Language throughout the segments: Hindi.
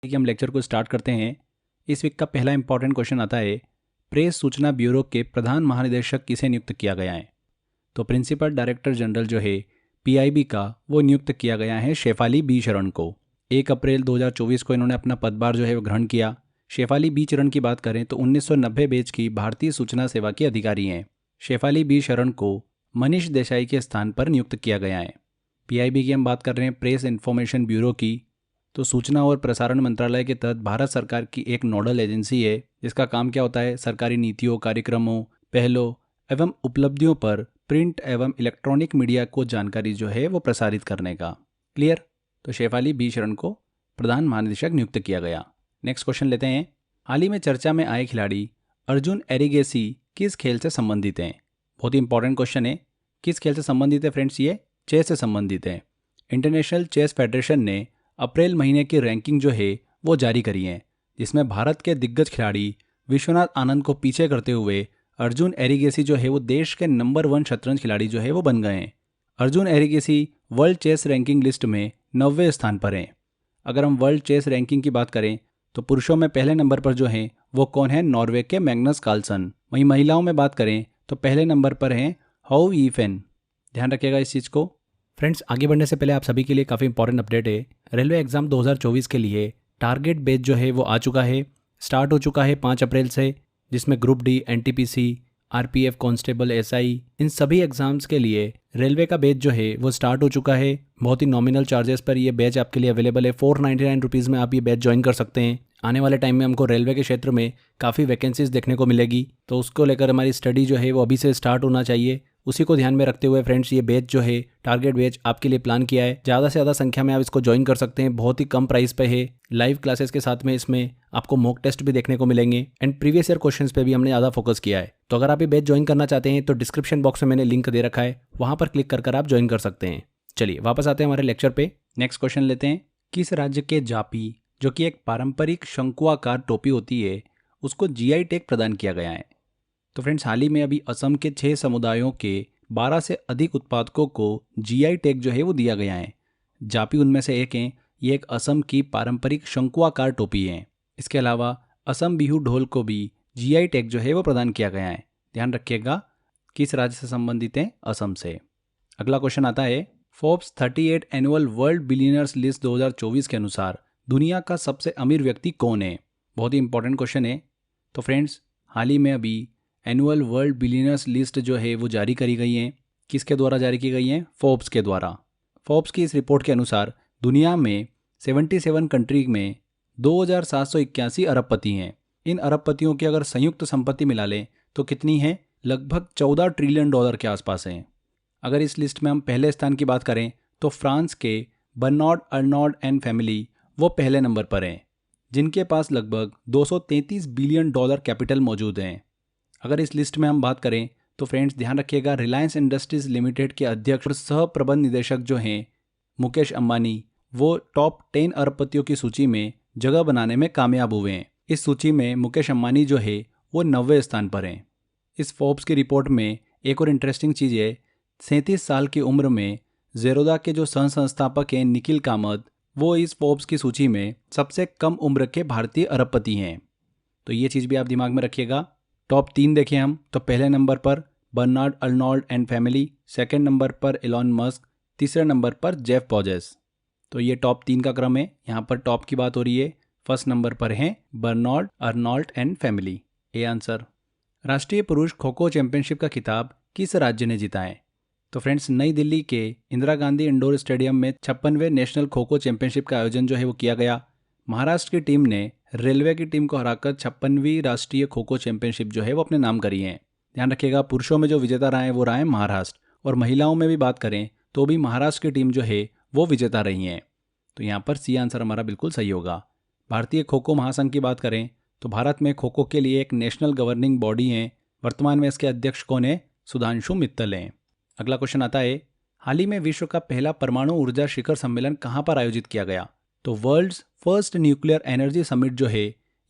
कि हम लेक्चर को स्टार्ट करते हैं। इस वीक का पहला इंपॉर्टेंट क्वेश्चन आता है, प्रेस सूचना ब्यूरो के प्रधान महानिदेशक किसे नियुक्त किया गया है। तो प्रिंसिपल डायरेक्टर जनरल जो है पीआईबी का, वो नियुक्त किया गया है शेफाली बी चरण को। 1 अप्रैल 2024 को इन्होंने अपना पदभार जो है वो ग्रहण किया। शेफाली बी चरण की बात करें तो 1990 बैच की भारतीय सूचना सेवा की अधिकारी हैं। शेफाली बी चरण को मनीष देसाई के स्थान पर नियुक्त किया गया है। पीआईबी की हम बात कर रहे हैं, प्रेस इन्फॉर्मेशन ब्यूरो की। तो सूचना और प्रसारण मंत्रालय के तहत भारत सरकार की एक नोडल एजेंसी है, जिसका काम क्या होता है, सरकारी नीतियों, कार्यक्रमों, पहलों एवं उपलब्धियों पर प्रिंट एवं इलेक्ट्रॉनिक मीडिया को जानकारी जो है वो प्रसारित करने का। क्लियर। तो शेफाली बी शरण को प्रधान महानिदेशक नियुक्त किया गया। नेक्स्ट क्वेश्चन लेते हैं। हाल ही में चर्चा में आए खिलाड़ी अर्जुन एरिगेसी किस खेल से संबंधित हैं। बहुत ही इंपॉर्टेंट क्वेश्चन है। किस खेल से संबंधित है फ्रेंड्स? ये चेस से संबंधित है। इंटरनेशनल चेस फेडरेशन ने अप्रैल महीने की रैंकिंग जो है वो जारी करी है, जिसमें भारत के दिग्गज खिलाड़ी विश्वनाथ आनंद को पीछे करते हुए अर्जुन एरिगेसी जो है वो देश के नंबर 1 शतरंज खिलाड़ी जो है वो बन गए हैं। Arjun Erigaisi world chess ranking list में 90वें स्थान पर हैं। अगर हम वर्ल्ड चेस रैंकिंग की बात करें तो पुरुषों में पहले नंबर पर जो हैं वो कौन है? नॉर्वे के मैग्नस कार्लसन। वहीं महिलाओं में बात करें तो पहले नंबर पर हैं हाउ यीफेन। ध्यान रखिएगा इस चीज़ को। फ्रेंड्स, आगे बढ़ने से पहले आप सभी के लिए काफ़ी इंपॉर्टेंट अपडेट है। रेलवे एग्जाम 2024 के लिए टारगेट बैच जो है वो आ चुका है, स्टार्ट हो चुका है 5 अप्रैल से, जिसमें group D, NTPC, RPF constable, SI, इन सभी एग्जाम्स के लिए रेलवे का बैच जो है वो स्टार्ट हो चुका है। बहुत ही नॉमिनल चार्जेस पर ये बैच आपके लिए अवेलेबल है। 499 रुपीज़ में आप ये बैच ज्वाइन कर सकते हैं। आने वाले टाइम में हमको रेलवे के क्षेत्र में काफ़ी वैकेंसीज देखने को मिलेगी, तो उसको लेकर हमारी स्टडी जो है वो अभी से स्टार्ट होना चाहिए। उसी को ध्यान में रखते हुए फ्रेंड्स, ये बैच जो है टारगेट बैच आपके लिए प्लान किया है। ज़्यादा से ज़्यादा संख्या में आप इसको ज्वाइन कर सकते हैं। बहुत ही कम प्राइस पे है। लाइव क्लासेस के साथ में इसमें आपको मॉक टेस्ट भी देखने को मिलेंगे एंड प्रीवियस ईयर क्वेश्चंस पे भी हमने ज़्यादा फोकस किया है। तो अगर आप ये बैच ज्वाइन करना चाहते हैं तो डिस्क्रिप्शन बॉक्स में मैंने लिंक दे रखा है, वहाँ पर क्लिक कर आप ज्वाइन कर सकते हैं। चलिए वापस आते हैं हमारे लेक्चर पे। नेक्स्ट क्वेश्चन लेते हैं। किस राज्य के जापी, जो कि एक पारंपरिक शंकुआकार टोपी होती है, उसको जीआई टैग प्रदान किया गया है? तो फ्रेंड्स, हाल ही में अभी असम के 6 समुदायों के 12 से अधिक उत्पादकों को जीआई टैग जो है वो दिया गया है। जापी उनमें से एक हैं। ये एक असम की पारंपरिक शंकुआकार टोपी है। इसके अलावा असम बिहू ढोल को भी जीआई टैग जो है वो प्रदान किया गया है। ध्यान रखिएगा, किस राज्य से संबंधित है? असम से। अगला क्वेश्चन आता है, Forbes 38 annual world billionaires list 2024 के अनुसार दुनिया का सबसे अमीर व्यक्ति कौन है? बहुत ही इंपॉर्टेंट क्वेश्चन है। तो फ्रेंड्स, हाल ही में अभी एनुअल वर्ल्ड बिलियनर्स लिस्ट जो है वो जारी करी गई है। किसके द्वारा जारी की गई है? फोर्ब्स के द्वारा। फोर्ब्स की इस रिपोर्ट के अनुसार दुनिया में 77 कंट्री में 2781 अरबपति हैं। इन अरबपतियों की अगर संयुक्त संपत्ति मिला लें तो कितनी है? लगभग 14 ट्रिलियन डॉलर के आसपास हैं। अगर इस लिस्ट में हम पहले स्थान की बात करें तो फ्रांस के बर्नार्ड अर्नॉल्ड एंड फैमिली वो पहले नंबर पर हैं, जिनके पास लगभग 233 बिलियन डॉलर कैपिटल मौजूद हैं। अगर इस लिस्ट में हम बात करें तो फ्रेंड्स, ध्यान रखिएगा, रिलायंस इंडस्ट्रीज लिमिटेड के अध्यक्ष और सह प्रबंध निदेशक जो हैं मुकेश अंबानी, वो टॉप 10 अरबपतियों की सूची में जगह बनाने में कामयाब हुए हैं। इस सूची में मुकेश अंबानी जो है वो 90वें स्थान पर हैं। इस फोर्ब्स की रिपोर्ट में एक और इंटरेस्टिंग चीज़ है, 37 साल की उम्र में ज़ेरोदा के जो सह संस्थापक हैं निखिल कामत, वो इस फोर्ब्स की सूची में सबसे कम उम्र के भारतीय अरबपति हैं। तो ये चीज़ भी आप दिमाग में रखिएगा। टॉप 3 देखें हम तो पहले नंबर पर Bernard Arnault and family, second number पर एलॉन मस्क, तीसरे नंबर पर जेफ बेजोस। तो ये टॉप 3 का क्रम है। यहाँ पर टॉप की बात हो रही है। फर्स्ट नंबर पर हैं Bernard Arnault and family. A answer. राष्ट्रीय पुरुष खो खो चैंपियनशिप का खिताब किस राज्य ने जीता है? तो फ्रेंड्स, नई दिल्ली के इंदिरा गांधी इंडोर स्टेडियम में 56वें नेशनल खो खो चैंपियनशिप का आयोजन जो है वो किया गया। महाराष्ट्र की टीम ने रेलवे की टीम को हराकर 56वीं राष्ट्रीय खो खो चैंपियनशिप जो है वो अपने नाम करी है। ध्यान रखिएगा, पुरुषों में जो विजेता रहा है वो रहा है महाराष्ट्र, और महिलाओं में भी बात करें तो भी महाराष्ट्र की टीम जो है वो विजेता रही है। तो यहाँ पर सी आंसर हमारा बिल्कुल सही होगा। भारतीय खो खो महासंघ की बात करें तो भारत में खो खो के लिए एक नेशनल गवर्निंग बॉडी है। वर्तमान में इसके अध्यक्ष कौन है? सुधांशु मित्तल हैं। अगला क्वेश्चन आता है, हाल ही में विश्व का पहला परमाणु ऊर्जा शिखर सम्मेलन कहाँ पर आयोजित किया गया? तो world's first nuclear energy summit जो है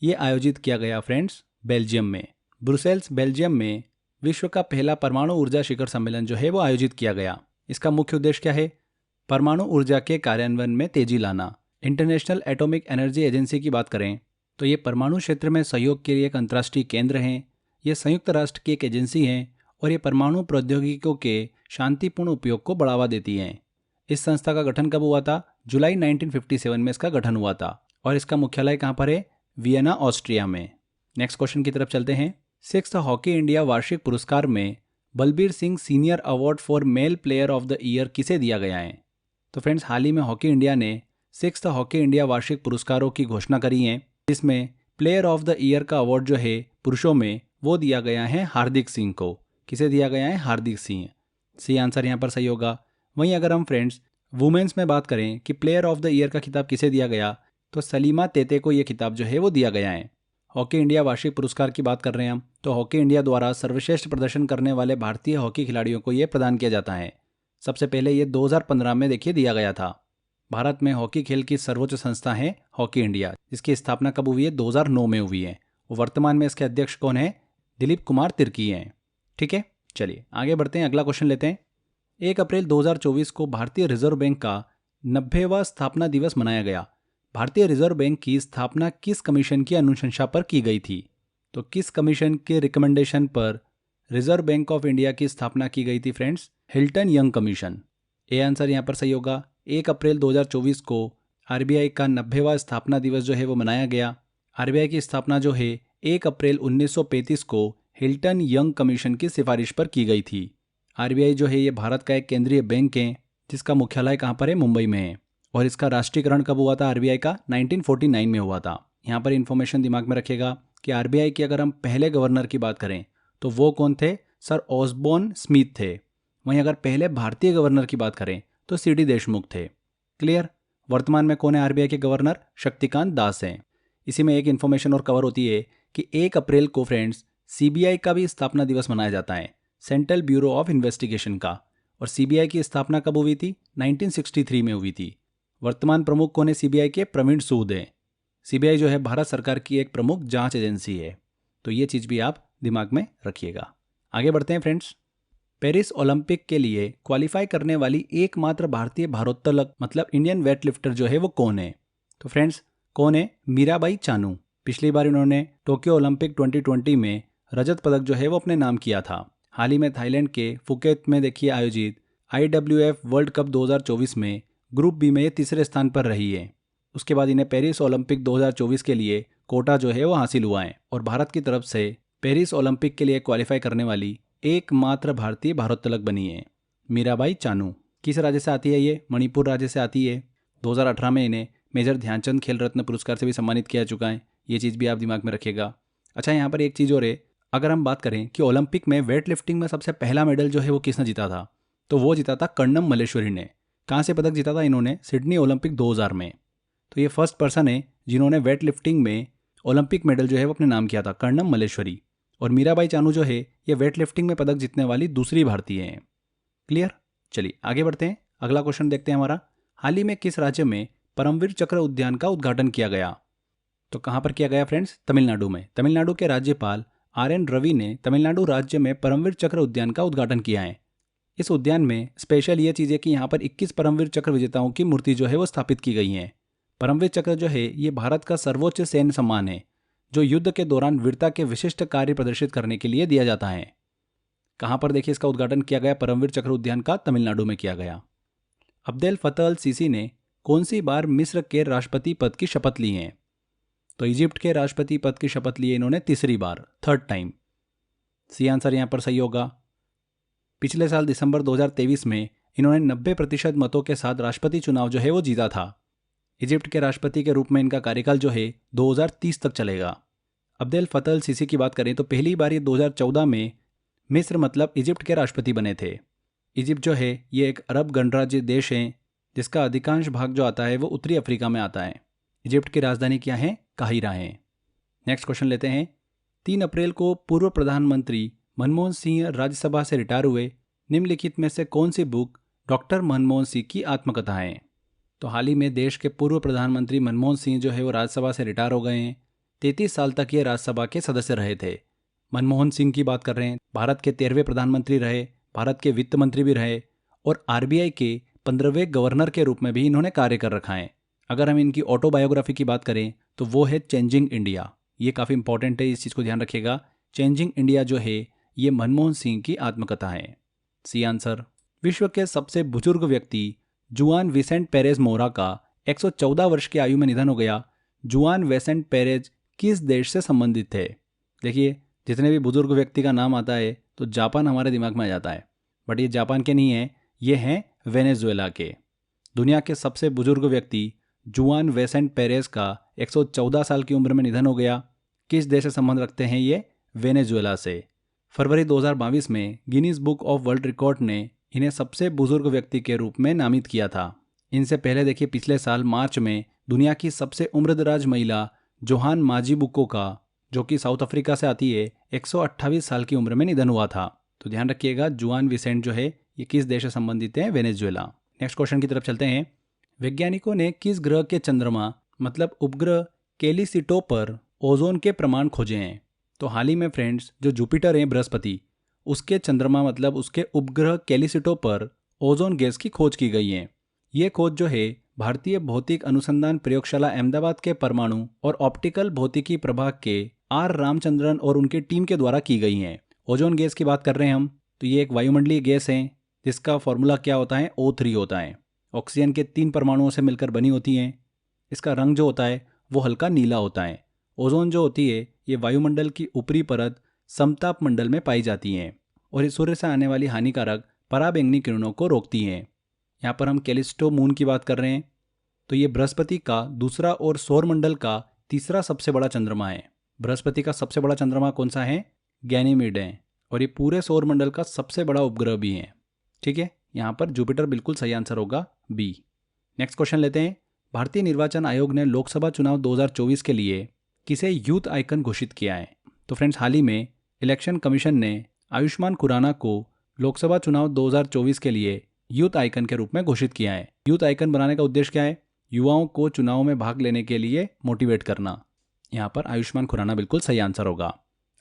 ये आयोजित किया गया फ्रेंड्स बेल्जियम में। ब्रुसेल्स बेल्जियम में विश्व का पहला परमाणु ऊर्जा शिखर सम्मेलन जो है वो आयोजित किया गया। इसका मुख्य उद्देश्य क्या है? परमाणु ऊर्जा के कार्यान्वयन में तेजी लाना, इंटरनेशनल एटॉमिक एनर्जी एजेंसी की बात करें तो ये परमाणु क्षेत्र में सहयोग के लिए एक अंतर्राष्ट्रीय केंद्र हैं। ये संयुक्त राष्ट्र की एक एजेंसी है और ये परमाणु प्रौद्योगिकियों के शांतिपूर्ण उपयोग को बढ़ावा देती हैं। इस संस्था का गठन कब हुआ था? जुलाई 1957 में इसका गठन हुआ था और इसका मुख्यालय कहाँ पर है? वियना, ऑस्ट्रिया में। नेक्स्ट क्वेश्चन की तरफ चलते हैं। 6th हॉकी इंडिया वार्षिक पुरस्कार में Balbir Singh senior award for male player of the year किसे दिया गया है? तो फ्रेंड्स, हाल ही में हॉकी इंडिया ने 6th हॉकी इंडिया वार्षिक पुरस्कारों की घोषणा करी है, जिसमें प्लेयर ऑफ द ईयर का अवार्ड जो है पुरुषों में वो दिया गया है हार्दिक सिंह को। किसे दिया गया है? हार्दिक सिंह। सी आंसर यहाँ पर सही होगा। वहीं अगर हम फ्रेंड्स वुमेन्स में बात करें कि प्लेयर ऑफ द ईयर का खिताब किसे दिया गया, तो सलीमा तेते को ये खिताब जो है वो दिया गया है। हॉकी इंडिया वार्षिक पुरस्कार की बात कर रहे हैं हम, तो हॉकी इंडिया द्वारा सर्वश्रेष्ठ प्रदर्शन करने वाले भारतीय हॉकी खिलाड़ियों को ये प्रदान किया जाता है। सबसे पहले ये 2015 में देखिए दिया गया था। भारत में हॉकी खेल की सर्वोच्च संस्था है हॉकी इंडिया, जिसकी स्थापना कब हुई है? 2009 में हुई है। वर्तमान में इसके अध्यक्ष कौन है? दिलीप कुमार तिर्की हैं। ठीक है, चलिए आगे बढ़ते हैं, अगला क्वेश्चन लेते हैं। 1 अप्रैल 2024 को भारतीय रिजर्व बैंक का 90वां स्थापना दिवस मनाया गया। भारतीय रिजर्व बैंक की स्थापना किस कमीशन की अनुशंसा पर की गई थी? तो किस कमीशन के रिकमेंडेशन पर रिजर्व बैंक ऑफ इंडिया की स्थापना की गई थी friends? Hilton young commission. A answer यहाँ पर सही होगा। 1 अप्रैल 2024 को आरबीआई का 90वां स्थापना दिवस जो है वो मनाया गया। आरबीआई की स्थापना जो है 1 अप्रैल 1935 को हिल्टन यंग कमीशन की सिफारिश पर की गई थी। आरबीआई जो है ये भारत का एक केंद्रीय बैंक है, जिसका मुख्यालय कहाँ पर है? मुंबई में है। और इसका राष्ट्रीयकरण कब हुआ था आरबीआई का? 1949 में हुआ था। यहाँ पर इन्फॉर्मेशन दिमाग में रखिएगा कि आरबीआई की अगर हम पहले गवर्नर की बात करें तो वो कौन थे? सर ऑसबोर्न स्मिथ थे। वहीं अगर पहले भारतीय गवर्नर की बात करें तो सीडी देशमुख थे। क्लियर? वर्तमान में कौन है आरबीआई के गवर्नर? शक्तिकांत दास हैं। इसी में एक इन्फॉर्मेशन और कवर होती है कि 1 अप्रैल को फ्रेंड्स सीबीआई का भी स्थापना दिवस मनाया जाता है, सेंट्रल ब्यूरो ऑफ इन्वेस्टिगेशन का। और सीबीआई की स्थापना कब हुई थी? 1963 में हुई थी। वर्तमान प्रमुख कौन है सीबीआई के? प्रवीण सूद हैं। सीबीआई जो है भारत सरकार की एक प्रमुख जांच एजेंसी है। तो ये चीज़ भी आप दिमाग में रखिएगा। आगे बढ़ते हैं फ्रेंड्स। पेरिस ओलंपिक के लिए क्वालिफाई करने वाली एकमात्र भारतीय भारोत्तोलक मतलब इंडियन वेट लिफ्टर जो है वो कौन है? तो फ्रेंड्स कौन है? मीराबाई चानू। पिछली बार इन्होंने टोक्यो ओलंपिक 2020 में रजत पदक जो है वो अपने नाम किया था। हाल ही में थाईलैंड के फुकेत में देखिए आयोजित IWF वर्ल्ड कप 2024 में ग्रुप बी में ये तीसरे स्थान पर रही है। उसके बाद इन्हें पेरिस ओलंपिक 2024 के लिए कोटा जो है वो हासिल हुआ है और भारत की तरफ से पेरिस ओलंपिक के लिए क्वालिफाई करने वाली एकमात्र भारतीय भारोत्तोलक बनी है मीराबाई चानू। किस राज्य से आती है ये? मणिपुर राज्य से आती है। 2018 में इन्हें मेजर ध्यानचंद खेल रत्न पुरस्कार से भी सम्मानित किया चुका है। ये चीज़ भी आप दिमाग में रखिएगा। अच्छा, यहाँ पर एक चीज़ और है, अगर हम बात करें कि ओलंपिक में वेट लिफ्टिंग में सबसे पहला मेडल जो है वो किसने जीता था, तो वो जीता था कर्णम मल्लेश्वरी ने। कहाँ से पदक जीता था इन्होंने? सिडनी ओलंपिक 2000 में। तो ये फर्स्ट पर्सन है जिन्होंने वेट लिफ्टिंग में ओलंपिक मेडल जो है वो अपने नाम किया था, कर्णम मल्लेश्वरी। और मीराबाई चानू जो है ये वेट लिफ्टिंग में पदक जीतने वाली दूसरी भारतीय हैं। क्लियर? चलिए आगे बढ़ते हैं, अगला क्वेश्चन देखते हैं हमारा। हाल ही में किस राज्य में परमवीर चक्र उद्यान का उद्घाटन किया गया? तो कहाँ पर किया गया फ्रेंड्स? तमिलनाडु में। तमिलनाडु के राज्यपाल RN रवि ने तमिलनाडु राज्य में परमवीर चक्र उद्यान का उद्घाटन किया है। इस उद्यान में स्पेशल ये चीज़ है कि यहाँ पर 21 परमवीर चक्र विजेताओं की मूर्ति जो है वो स्थापित की गई है। परमवीर चक्र जो है ये भारत का सर्वोच्च सैन्य सम्मान है जो युद्ध के दौरान वीरता के विशिष्ट कार्य प्रदर्शित करने के लिए दिया जाता है। कहाँ पर देखिए इसका उद्घाटन किया गया? परमवीर चक्र उद्यान का तमिलनाडु में किया गया। अब्देल फतह अल सीसी ने कौन सी बार मिस्र के राष्ट्रपति पद की शपथ ली है? तो इजिप्ट के राष्ट्रपति पद की शपथ ली है इन्होंने तीसरी बार, 3rd टाइम। सी आंसर यहाँ पर सही होगा। पिछले साल दिसंबर 2023 में इन्होंने 90% मतों के साथ राष्ट्रपति चुनाव जो है वो जीता था। इजिप्ट के राष्ट्रपति के रूप में इनका कार्यकाल जो है 2030 तक चलेगा। अब्देल फतह अल सीसी की बात करें तो पहली बार ये 2014 में मिस्र मतलब इजिप्ट के राष्ट्रपति बने थे। इजिप्ट जो है ये एक अरब गणराज्य देश है जिसका अधिकांश भाग जो आता है वो उत्तरी अफ्रीका में आता है। इजिप्ट की राजधानी क्या है? काहिरा है। नेक्स्ट क्वेश्चन लेते हैं। 3 अप्रैल को पूर्व प्रधानमंत्री मनमोहन सिंह राज्यसभा से रिटायर हुए। निम्नलिखित में से कौन सी बुक डॉक्टर मनमोहन सिंह की आत्मकथा है? तो हाल ही में देश के पूर्व प्रधानमंत्री मनमोहन सिंह जो है वो राज्यसभा से रिटायर हो गए हैं। 33 साल तक ये राज्यसभा के सदस्य रहे थे। मनमोहन सिंह की बात कर रहे हैं, भारत के 13वें प्रधानमंत्री रहे, भारत के वित्त मंत्री भी रहे और आरबीआई के 15वें गवर्नर के रूप में भी इन्होंने कार्य कर रखा है। अगर हम इनकी ऑटोबायोग्राफी की बात करें तो वो है चेंजिंग इंडिया। ये काफ़ी इंपॉर्टेंट है, इस चीज़ को ध्यान रखिएगा। चेंजिंग इंडिया जो है ये मनमोहन सिंह की आत्मकथा है। C answer. विश्व के सबसे बुजुर्ग व्यक्ति जुआन विसेंट पेरेज मोरा का 114 वर्ष की आयु में निधन हो गया। जुआन विसेंट पेरेज किस देश से संबंधित थे? देखिए, जितने भी बुजुर्ग व्यक्ति का नाम आता है तो जापान हमारे दिमाग में आ जाता है, बट ये जापान के नहीं है, ये हैं वेनेजुएला के। दुनिया के सबसे बुजुर्ग व्यक्ति जुआन विसेंट पेरेज का 114 साल की उम्र में निधन हो गया। किस देश से संबंध रखते हैं ये? वेनेजुएला से। फरवरी 2022 में Guinness book of world record ने इन्हें सबसे बुजुर्ग व्यक्ति के रूप में नामित किया था। इनसे पहले देखिए, पिछले साल मार्च में दुनिया की सबसे उम्रदराज महिला जोहान माजीबुको का, जो कि साउथ अफ्रीका से आती है, 128 साल की उम्र में निधन हुआ था। तो ध्यान रखिएगा, जुआन विसेंट जो है ये किस देश से संबंधित है? वेनेजुएला। नेक्स्ट क्वेश्चन की तरफ चलते हैं। वैज्ञानिकों ने किस ग्रह के चंद्रमा मतलब उपग्रह कैलिसिटो पर ओजोन के प्रमाण खोजे हैं? तो हाल ही में फ्रेंड्स, जो जुपिटर है बृहस्पति, उसके चंद्रमा मतलब उसके उपग्रह कैलिसिटो पर ओजोन गैस की खोज की गई है। ये खोज जो है भारतीय भौतिक अनुसंधान प्रयोगशाला अहमदाबाद के परमाणु और ऑप्टिकल भौतिकी प्रभाग के आर रामचंद्रन और उनकी टीम के द्वारा की गई हैं। ओजोन गैस की बात कर रहे हैं हम, तो ये एक वायुमंडलीय गैस है जिसका फॉर्मूला क्या होता है? O3 होता है। ऑक्सीजन के 3 परमाणुओं से मिलकर बनी होती हैं। इसका रंग जो होता है वो हल्का नीला होता है। ओजोन जो होती है ये वायुमंडल की ऊपरी परत समताप मंडल में पाई जाती हैं और ये सूर्य से आने वाली हानिकारक पराबैंगनी किरणों को रोकती हैं। यहाँ पर हम कैलिस्टो मून की बात कर रहे हैं, तो ये बृहस्पति का दूसरा और सौरमंडल का तीसरा सबसे बड़ा चंद्रमा है। बृहस्पति का सबसे बड़ा चंद्रमा कौन सा है? गैनीमीड है। और ये पूरे सौरमंडल का सबसे बड़ा उपग्रह भी है। ठीक है, यहाँ पर जुपिटर बिल्कुल सही आंसर होगा, बी। नेक्स्ट क्वेश्चन लेते हैं। भारतीय निर्वाचन आयोग ने लोकसभा चुनाव 2024 के लिए किसे यूथ आइकन घोषित किया है? तो फ्रेंड्स, हाल ही में इलेक्शन कमीशन ने आयुष्मान खुराना को लोकसभा चुनाव 2024 के लिए यूथ आइकन के रूप में घोषित किया है। यूथ आइकन बनाने का उद्देश्य क्या है? युवाओं को चुनाव में भाग लेने के लिए मोटिवेट करना। यहाँ पर आयुष्मान खुराना बिल्कुल सही आंसर होगा।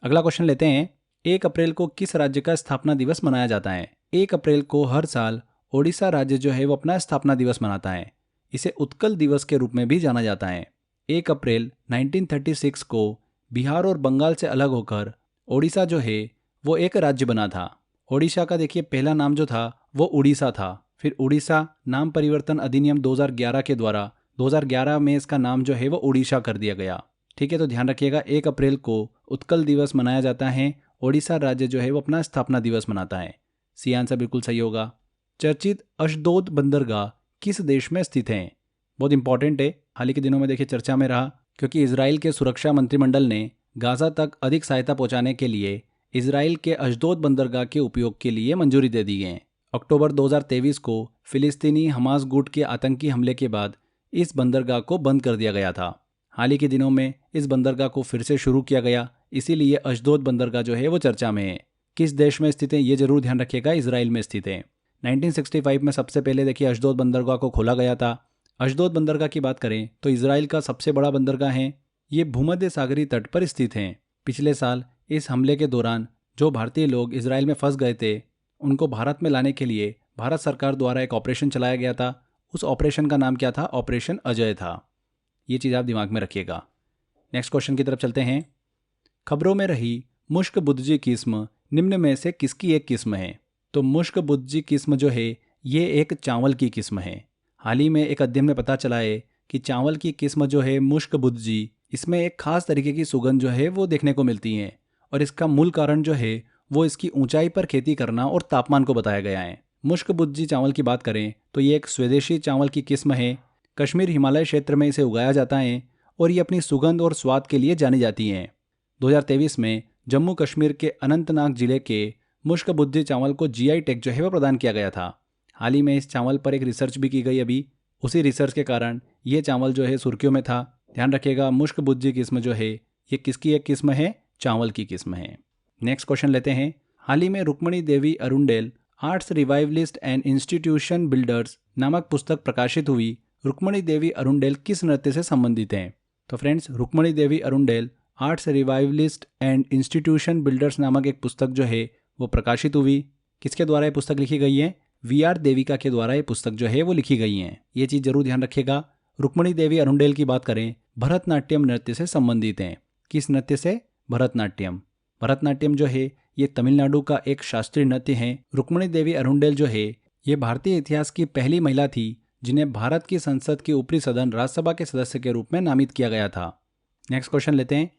अगला क्वेश्चन लेते हैं। 1 अप्रैल को किस राज्य का स्थापना दिवस मनाया जाता है? 1 अप्रैल को हर साल ओडिशा राज्य जो है वो अपना स्थापना दिवस मनाता है। इसे उत्कल दिवस के रूप में भी जाना जाता है। 1 अप्रैल 1936 को बिहार और बंगाल से अलग होकर ओडिशा जो है वो एक राज्य बना था। ओडिशा का देखिए पहला नाम जो था वो उड़ीसा था। फिर उड़ीसा नाम परिवर्तन अधिनियम 2011 के द्वारा 2011 में इसका नाम जो है वो उड़ीसा कर दिया गया। ठीक है, तो ध्यान रखिएगा, 1 अप्रैल को उत्कल दिवस मनाया जाता है। ओडिशा राज्य जो है वो अपना स्थापना दिवस मनाता है। सी आंसर बिल्कुल सही होगा। चर्चित अशदोद बंदरगाह किस देश में स्थित है? बहुत इंपॉर्टेंट है, हाल ही के दिनों में देखिए चर्चा में रहा, क्योंकि इजराइल के सुरक्षा मंत्रिमंडल ने गाजा तक अधिक सहायता पहुंचाने के लिए इजराइल के अशदोद बंदरगाह के उपयोग के लिए मंजूरी दे दी है। अक्टूबर 2023 को फिलिस्तीनी हमास गुट के आतंकी हमले के बाद इस बंदरगाह को बंद कर दिया गया था। हाल ही के दिनों में इस बंदरगाह को फिर से शुरू किया गया, इसीलिए अशदोद बंदरगाह जो है वो चर्चा में है। किस देश में स्थित है ये जरूर ध्यान रखिएगा, इजराइल में स्थित है। 1965 में सबसे पहले देखिए अशदोद बंदरगाह को खोला गया था। अशदोद बंदरगाह की बात करें तो इजराइल का सबसे बड़ा बंदरगाह है। ये भूमध्य सागरीय तट पर स्थित है। पिछले साल इस हमले के दौरान जो भारतीय लोग इजराइल में फंस गए थे उनको भारत में लाने के लिए भारत सरकार द्वारा एक ऑपरेशन चलाया गया था। उस ऑपरेशन का नाम क्या था? ऑपरेशन अजय था। ये चीज़ आप दिमाग में रखिएगा। नेक्स्ट क्वेश्चन की तरफ चलते हैं। खबरों में रही मुश्क बुद्जी किस्म निम्न में से किसकी एक किस्म है? तो मुश्क बुद्जी किस्म जो है ये एक चावल की किस्म है। हाल ही में एक अध्ययन में पता चला है कि चावल की किस्म जो है मुश्क बुद्जी, इसमें एक खास तरीके की सुगंध जो है वो देखने को मिलती है और इसका मूल कारण जो है वो इसकी ऊंचाई पर खेती करना और तापमान को बताया गया है। मुश्क बुद्जी चावल की बात करें तो ये एक स्वदेशी चावल की किस्म है। कश्मीर हिमालय क्षेत्र में इसे उगाया जाता है और ये अपनी सुगंध और स्वाद के लिए जानी जाती हैं। 2023 में जम्मू कश्मीर के अनंतनाग जिले के मुश्क बुद्जी चावल को GI टैग जो है वो प्रदान किया गया था। हाल ही में इस चावल पर एक रिसर्च भी की गई अभी, उसी रिसर्च के कारण ये चावल जो है सुर्खियों में था। ध्यान रखिएगा, मुश्क बुद्जी किस्म जो है ये किसकी एक किस्म है? चावल की किस्म है। नेक्स्ट क्वेश्चन लेते हैं। हाल ही में Rukmini Devi Arundel arts revivalist and institution builders नामक पुस्तक प्रकाशित हुई। रुक्मणी देवी अरुंडेल किस नृत्य से संबंधित हैं? तो friends, Rukmini Devi Arundel arts revivalist and institution builders नामक एक पुस्तक जो है वो प्रकाशित हुई। किसके द्वारा ये पुस्तक लिखी गई है? VR देविका के द्वारा ये पुस्तक जो है वो लिखी गई है। ये चीज़ जरूर ध्यान रखिएगा। रुक्मिणी देवी अरुंडेल की बात करें, भरतनाट्यम नृत्य से संबंधित हैं। किस नृत्य से? भरतनाट्यम। भरतनाट्यम जो है ये तमिलनाडु का एक शास्त्रीय नृत्य है। रुक्मिणी देवी अरुंडेल जो है ये भारतीय इतिहास की पहली महिला थी जिन्हें भारत की संसद के ऊपरी सदन राज्यसभा के सदस्य के रूप में नामित किया गया था। नेक्स्ट क्वेश्चन लेते हैं।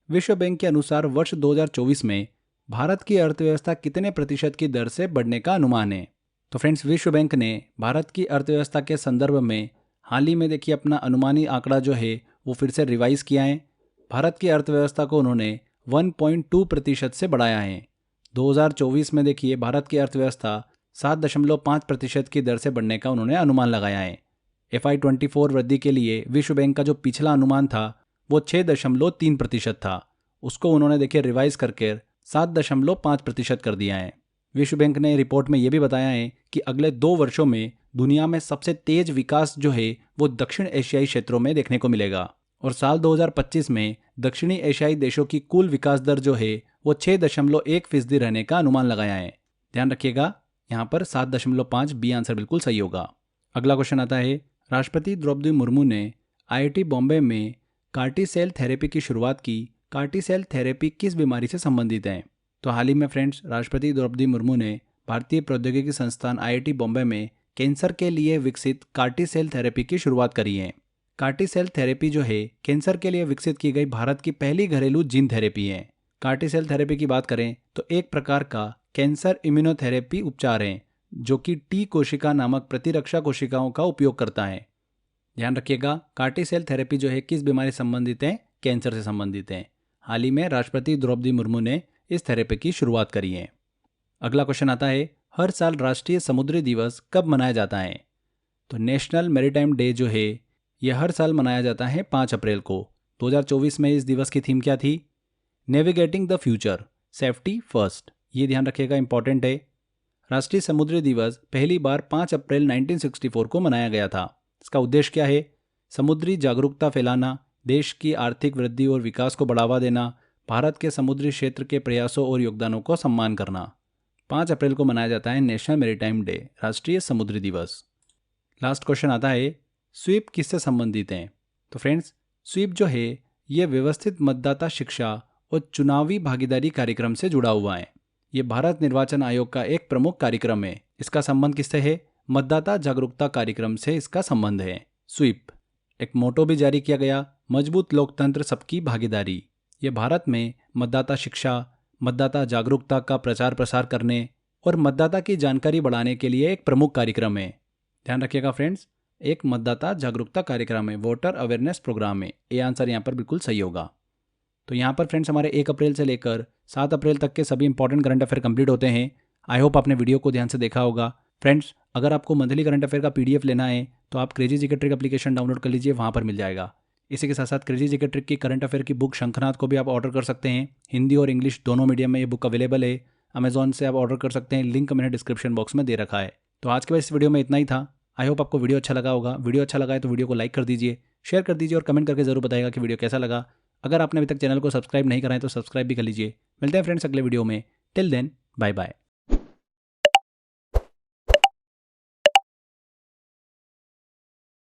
विश्व बैंक के अनुसार वर्ष 2024 में भारत की अर्थव्यवस्था कितने प्रतिशत की दर से बढ़ने का अनुमान है? तो फ्रेंड्स, विश्व बैंक ने भारत की अर्थव्यवस्था के संदर्भ में हाल ही में देखिए अपना अनुमानी आंकड़ा जो है वो फिर से रिवाइज किया है। भारत की अर्थव्यवस्था को उन्होंने 1.2% से बढ़ाया है। 2024 में देखिए भारत की अर्थव्यवस्था 7.5% की दर से बढ़ने का उन्होंने अनुमान लगाया है। FY24 वृद्धि के लिए विश्व बैंक का जो पिछला अनुमान था वो 6.3% था, उसको उन्होंने देखिए रिवाइज करके 7.5% कर दिया है। विश्व बैंक ने रिपोर्ट में ये भी बताया है कि अगले 2 वर्षों में दुनिया में सबसे तेज विकास जो है वो दक्षिण एशियाई क्षेत्रों में देखने को मिलेगा और साल 2025 में दक्षिणी एशियाई देशों की कुल विकास दर जो है वो 6.1% रहने का अनुमान लगाया है। ध्यान रखिएगा, यहाँ पर 7.5 बी आंसर बिल्कुल सही होगा। अगला क्वेश्चन आता है, राष्ट्रपति द्रौपदी मुर्मू ने IIT बॉम्बे में कार्टी सेल थेरेपी की शुरुआत की। कार्टी सेल थेरेपी किस बीमारी से संबंधित है? तो हाल ही में फ्रेंड्स राष्ट्रपति द्रौपदी मुर्मू ने भारतीय प्रौद्योगिकी संस्थान IIT बॉम्बे में कैंसर के लिए विकसित कार्टी सेल थेरेपी की शुरुआत करी है। कार्टी सेल थेरेपी जो है कैंसर के लिए विकसित की गई भारत की पहली घरेलू जीन थेरेपी है। कार्टी सेल थेरेपी की बात करें तो एक प्रकार का कैंसर इम्यूनोथेरेपी उपचार है जो कि T कोशिका नामक प्रतिरक्षा कोशिकाओं का उपयोग करता है। ध्यान रखिएगा, कार्टी सेल थेरेपी जो है किस बीमारी से संबंधित है? कैंसर से संबंधित है। हाल ही में राष्ट्रपति द्रौपदी मुर्मू ने इस थेरेपी की शुरुआत करी है। अगला क्वेश्चन आता है, हर साल राष्ट्रीय समुद्री दिवस कब मनाया जाता है? तो नेशनल मैरीटाइम डे जो है यह हर साल मनाया जाता है 5 अप्रैल को। 2024 में इस दिवस की थीम क्या थी? Navigating the future, safety first. ये ध्यान रखिएगा, इंपॉर्टेंट है। राष्ट्रीय समुद्री दिवस पहली बार 5 अप्रैल 1964 को मनाया गया था। इसका उद्देश्य क्या है? समुद्री जागरूकता फैलाना, देश की आर्थिक वृद्धि और विकास को बढ़ावा देना, भारत के समुद्री क्षेत्र के प्रयासों और योगदानों को सम्मान करना। 5 अप्रैल को मनाया जाता है नेशनल मैरीटाइम डे, राष्ट्रीय समुद्री दिवस। लास्ट क्वेश्चन आता है, स्वीप किससे संबंधित हैं? तो फ्रेंड्स, स्वीप जो है ये व्यवस्थित मतदाता शिक्षा और चुनावी भागीदारी कार्यक्रम से जुड़ा हुआ है। ये भारत निर्वाचन आयोग का एक प्रमुख कार्यक्रम है। इसका संबंध किससे है? मतदाता जागरूकता कार्यक्रम से इसका संबंध है। स्वीप एक मोटो भी जारी किया गया, मजबूत लोकतंत्र सबकी भागीदारी। ये भारत में मतदाता शिक्षा, मतदाता जागरूकता का प्रचार प्रसार करने और मतदाता की जानकारी बढ़ाने के लिए एक प्रमुख कार्यक्रम है। ध्यान रखिएगा फ्रेंड्स, एक मतदाता जागरूकता कार्यक्रम है, वोटर अवेयरनेस प्रोग्राम है। ये आंसर यहाँ पर बिल्कुल सही होगा। तो यहाँ पर फ्रेंड्स हमारे 1 अप्रैल से लेकर 7 अप्रैल तक के सभी इंपॉर्टेंट करंट अफेयर कंप्लीट होते हैं। आई होप आपने वीडियो को ध्यान से देखा होगा। फ्रेंड्स, अगर आपको मंथली करंट अफेयर का PDF लेना है तो आप crazy GK trick application download कर लीजिए, वहाँ पर मिल जाएगा। इसी के साथ साथ क्रेजी जीके ट्रिक की करंट अफेयर की बुक शंखनाथ को भी आप ऑर्डर कर सकते हैं। हिंदी और इंग्लिश दोनों मीडियम में ये बुक अवेलेबल है। अमेजॉन से आप ऑर्डर कर सकते हैं, लिंक मैंने डिस्क्रिप्शन बॉक्स में दे रखा है। तो आज के बाद इस वीडियो में इतना ही था। आई होप आपको वीडियो अच्छा लगा होगा। वीडियो अच्छा लगा है तो वीडियो को लाइक कर दीजिए, शेयर कर दीजिए और कमेंट करके जरूर बताइएगा कि वीडियो कैसा लगा। अगर आपने अभी तक चैनल को सब्सक्राइब नहीं करा है तो सब्सक्राइब भी कर लीजिए। मिलते हैं फ्रेंड्स अगले वीडियो में। Till then, bye bye.